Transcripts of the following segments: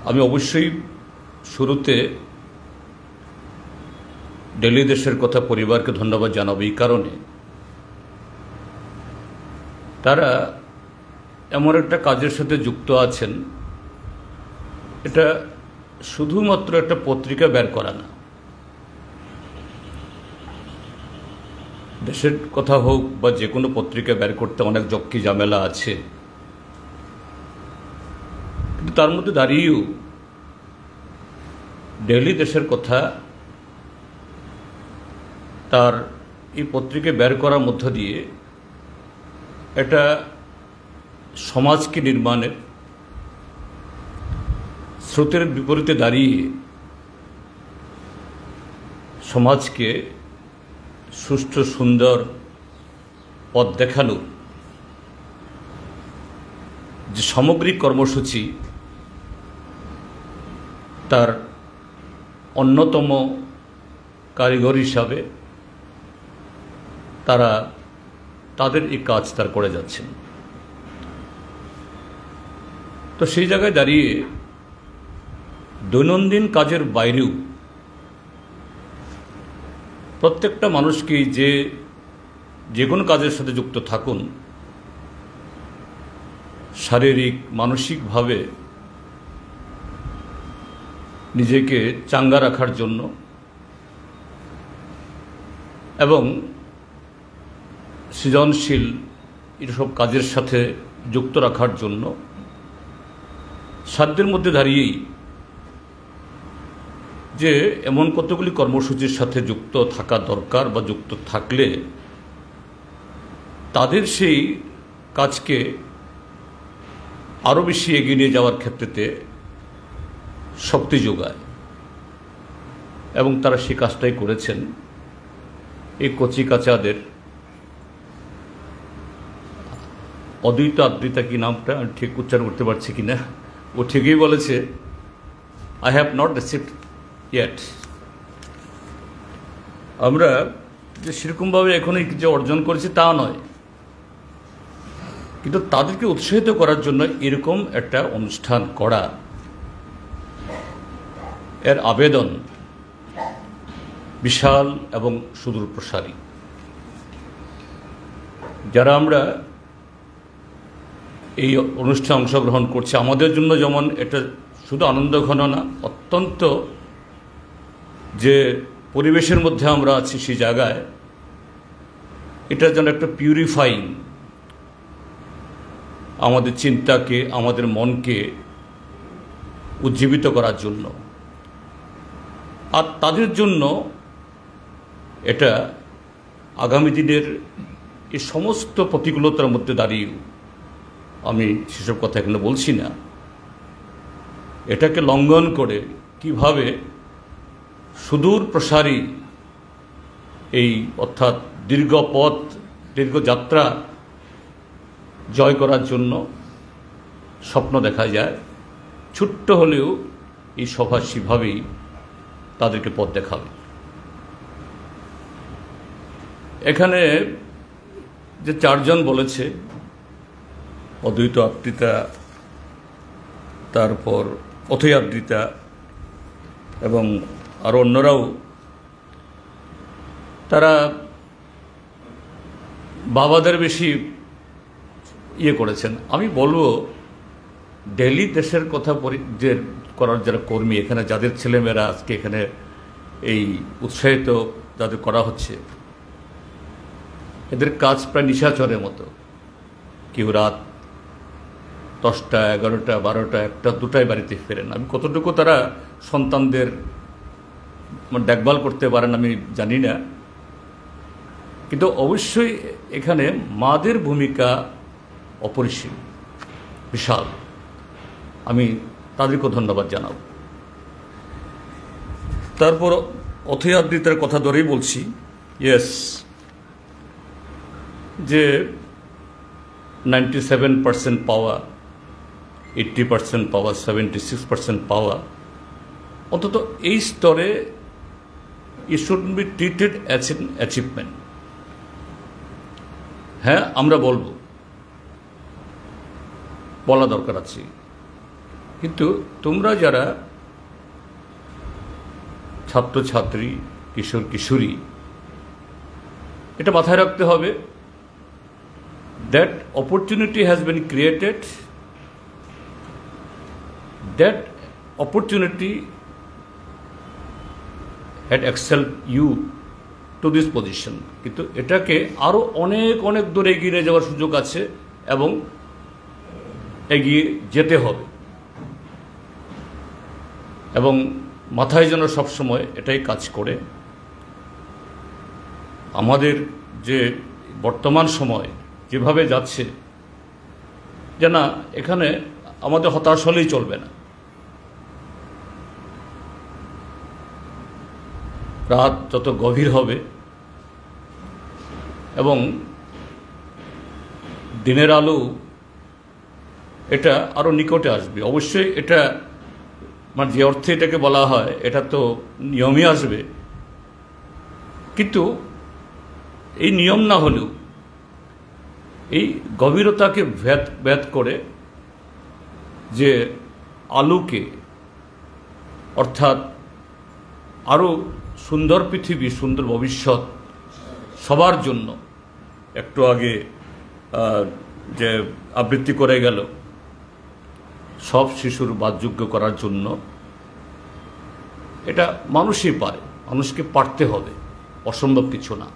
আমি অবশ্যই শুরুতে ডেইলি দেশের কথা পরিবারকে ধন্যবাদ জানাবো এই কারণে, তারা এমন একটা কাজের সাথে যুক্ত আছেন, এটা শুধুমাত্র একটা পত্রিকা বের করা না। দেশের কথা হোক বা যে কোনো পত্রিকা বের করতে অনেক জক্কি ঝামেলা আছে, কিন্তু তার মধ্যে দাঁড়িয়েও ডেইলি দেশের কথা তার এই পত্রিকা বের করার মধ্য দিয়ে এটা সমাজকে নির্মাণের স্রোতের বিপরীতে দাঁড়িয়ে সমাজকে সুষ্ঠু সুন্দর পথ দেখানোর যে সামগ্রিক কর্মসূচি, তার অন্যতম কারিগর হিসাবে তারা তাদের এই কাজ তার করে যাচ্ছেন। তো সেই জায়গায় দাঁড়িয়ে দৈনন্দিন কাজের বাইরেও প্রত্যেকটা মানুষকে যে কোনো কাজের সাথে যুক্ত থাকুন, শারীরিক মানসিকভাবে নিজেকে চাঙ্গা রাখার জন্য এবং সৃজনশীল এসব কাজের সাথে যুক্ত রাখার জন্য সাধ্যের মধ্যে দাঁড়িয়েই যে এমন কতগুলি কর্মসূচির সাথে যুক্ত থাকা দরকার বা যুক্ত থাকলে তাদের সেই কাজকে আরও বেশি এগিয়ে নিয়ে যাওয়ার ক্ষেত্রেতে শক্তি যোগায়, এবং তারা সেই কাজটাই করেছেন। এই কচি কাচাদের অদ্বৈত আদ্রিতা, কি নামটা ঠিক উচ্চারণ করতে পারছি কিনা, ও ঠিকই বলেছে, I have not received yet. আমরা যে সেরকমভাবে এখনই যে অর্জন করেছি তা নয়, কিন্তু তাদেরকে উৎসাহিত করার জন্য এরকম একটা অনুষ্ঠান করা, এর আবেদন বিশাল এবং সুদূর প্রসারী। যারা আমরা এই অনুষ্ঠানে অংশগ্রহণ করছি, আমাদের জন্য যেমন এটা শুধু আনন্দঘন না, অত্যন্ত যে পরিবেশের মধ্যে আমরা আছি সেই জায়গায় এটা যেন একটা পিউরিফাইং, আমাদের চিন্তাকে, আমাদের মনকে উজ্জীবিত করার জন্য। আর তাদের জন্য এটা আগামী দিনের এই সমস্ত প্রতিকূলতার মধ্যে দাঁড়িয়েও, আমি সেসব কথা এখানে বলছি না, এটাকে লঙ্ঘন করে কিভাবে সুদূর প্রসারী এই অর্থাৎ দীর্ঘ পথ, দীর্ঘ যাত্রা জয় করার জন্য স্বপ্ন দেখা যায়, ছোট্ট হলেও এই সভা সেভাবেই তাদেরকে পথ দেখাবে। এখানে যে চারজন বলেছে, অদ্বৈত আদ্রিতা, তারপর অথৈ আদ্রিতা এবং আরও অন্যরাও, তারা বাবাদের বেশি করেছেন। আমি বলবো ডেইলি দেশের কথা যে করার যারা কর্মী, এখানে যাদের ছেলেমেয়েরা আজকে এখানে এই উৎসাহিত যাদের করা হচ্ছে, এদের কাজ প্রায় নিশাচরের মতো। কেউ রাত 10টা, 11টা, 12টা, 1টা, 2টায় বাড়িতে ফেরেন। আমি কতটুকু তারা সন্তানদের দেখভাল করতে পারেন আমি জানি না, কিন্তু অবশ্যই এখানে মাদের ভূমিকা অপরিসীম, বিশাল। আমি তাদেরকেও ধন্যবাদ জানাব। তারপর অথৈ আদ্রিতার কথা ধরেই বলছি, ইয়েস, যে 97% পাওয়া, 80% পাওয়া, 76% পাওয়া, অন্তত এই স্তরে it shouldn't be treated as an achievement। হ্যাঁ, আমরা বলা দরকার আছে, কিন্তু তোমরা যারা ছাত্রছাত্রী, কিশোর কিশোরী, এটা মাথায় রাখতে হবে, that opportunity has been created, that opportunity had excelled you to this position. কিন্তু এটাকে আরও অনেক অনেক দূর এগিয়ে নিয়ে যাওয়ার সুযোগ আছে এবং এগিয়ে যেতে হবে, এবং মাথায় যেন সবসময় এটাই কাজ করে আমাদের যে বর্তমান সময় যেভাবে যাচ্ছে, যে না এখানে আমাদের হতাশ হলেই চলবে না। রাত যত গভীর হবে এবং দিনের আলো এটা আরও নিকটে আসবে। অবশ্যই এটা মানে যে অর্থে এটাকে বলা হয় এটা তো নিয়মই আসবে, কিন্তু এই নিয়ম না হলেও এই গভীরতাকে ভেদ করে যে আলোকে, অর্থাৎ আরও সুন্দর পৃথিবী, সুন্দর ভবিষ্যৎ সবার জন্য, একটু আগে যে আবৃত্তি করে গেল, সব শিশুর বাসযোগ্য করার জন্য, এটা মানুষই পারে, মানুষকে পারতে হবে, অসম্ভব কিছু না।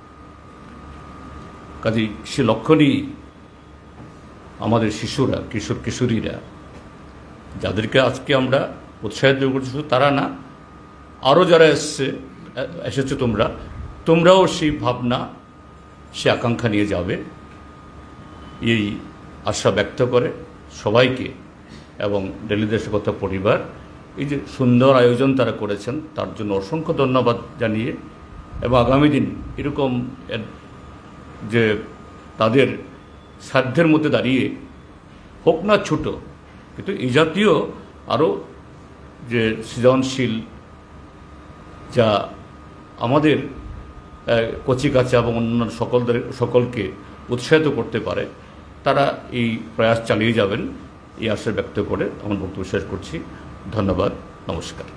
কাজেই সে লক্ষ্য নিয়েই আমাদের শিশুরা, কিশোর কিশোরীরা, যাদেরকে আজকে আমরা উৎসাহিত করছি, শুধু তারা না, আরও যারা এসেছে তোমরাও সেই ভাবনা, সে আকাঙ্ক্ষা নিয়ে যাবে, এই আশা ব্যক্ত করে সবাইকে, এবং ডেইলি দেশকথা পরিবার এই যে সুন্দর আয়োজন তারা করেছেন তার জন্য অসংখ্য ধন্যবাদ জানিয়ে, এবং আগামী দিন এরকম যে তাদের সাধ্যের মধ্যে দাঁড়িয়ে হোক না ছোট, কিন্তু এই জাতীয় আরও যে সৃজনশীল, যা আমাদের কচিকাঁচা এবং অন্যান্য সকলকে উৎসাহিত করতে পারে, তারা এই প্রয়াস চালিয়ে যাবেন, এই আশা ব্যক্ত করে আমার বক্তব্য শেষ করছি। ধন্যবাদ, নমস্কার।